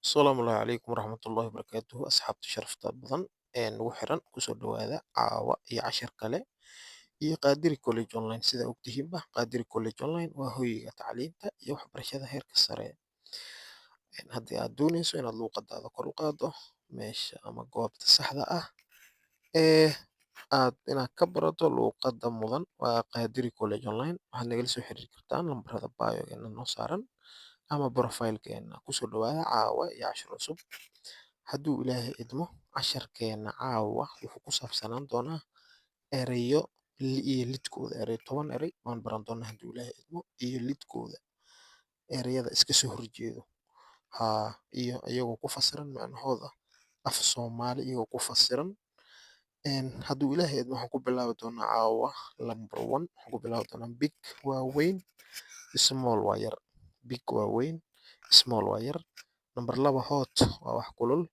Asalaamu calaykum waraxmatullaahi wabarakaatuh. Asxaabta sharafta badan ee nagu xiran kusoo dhawaada caawa iyo cashar kale iyo Qadiri College Online. Sida ogtihiinba, Qadiri College Online waa hoyga tacliinta iyo waxbarashada heerka sare. Haddii aad dooneyso inaad luuqadaada kor u qaaddo, meesha ama goobta saxda ah ee inaad ka barato luuqadda mudan waa Qadiri College Online. Waxaad nagala soo xiriiri kartaan lambarada bio-geena noo saaran ama profile-keena. Kusoo dhawaada caawa iyo cashar cusub. Hadduu Ilaahay idmo, casharkeena caawa wuxuu ku saabsanaan doonaa erayo iyo lidkooda. Erayo 10 eray waan baran doonaa hadduu Ilaahay idmo, iyo lidkooda. Erayada iska soo horjeedo. Iyo iyagoo ku fasiran macnahooda af Soomaali iyagoo ku fasiran. Hadduu Ilaahay idmo, waxaan ku bilaabi doonaa caawa number 1. Waxaan ku bilaabi doonaa big waa weyn, small waa yar. Big waa weyn, small waa yar. Number 2 hot waa wax kulul,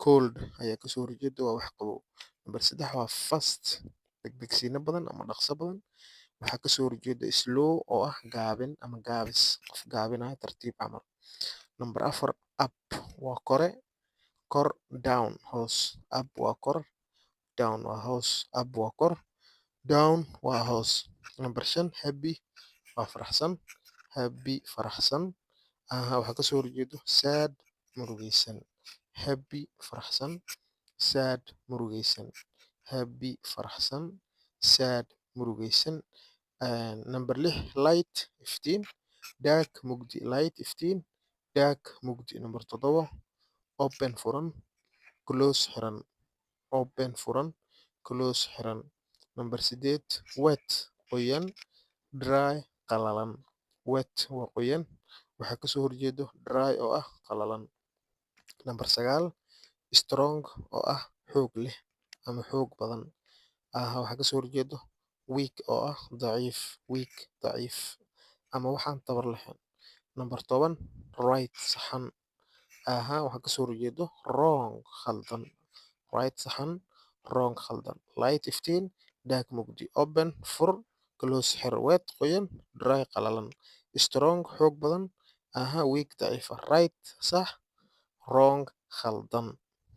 cold ayaa kasoo horjeeda waa wax qabow. Number 3 waa fast, degdegsiino badan ama dhaqso badan. Waxaa kasoo horjeeda slow oo ah gaabin ama gaabis, qof gaabinaya tartiib camal. Number 4 up waa kore, kor, down hoos. Up waa kor, down waa hoos. Up waa kor, down waa hoos. Number 5 happy waa faraxsan, happy faraxsan. Waxaa kasoo horjeedo sad murugaysan. Happy faraxsan, sad murugaysan. Happy faraxsan, sad murugaysan. Number 6 light iftiin, dark mugdi. Light iftiin, dark mugdi. Number 7 open furan, close xiran. Open furan, close xiran. Number 8 wet qoyan, dry qalalan. Wet waa qoyan, waxaa kasoo horjeedo dry oo ah qalalan. Number 9 strong oo ah xoog leh ama xoog badan. Waxaa kasoo horjeedo weak oo ah daciif, weak daciif ama waxaan tabar lahayn. Number 10 right saxan. Waxaa kasoo horjeedo wrong khaldan. Right saxan, wrong khaldan. Light iftiin, dark mugdi. Open fur, close xir. Wet qoyan, dry qalalan. Strong xoog badan, weak daciif. Right sax, wrong khaldan.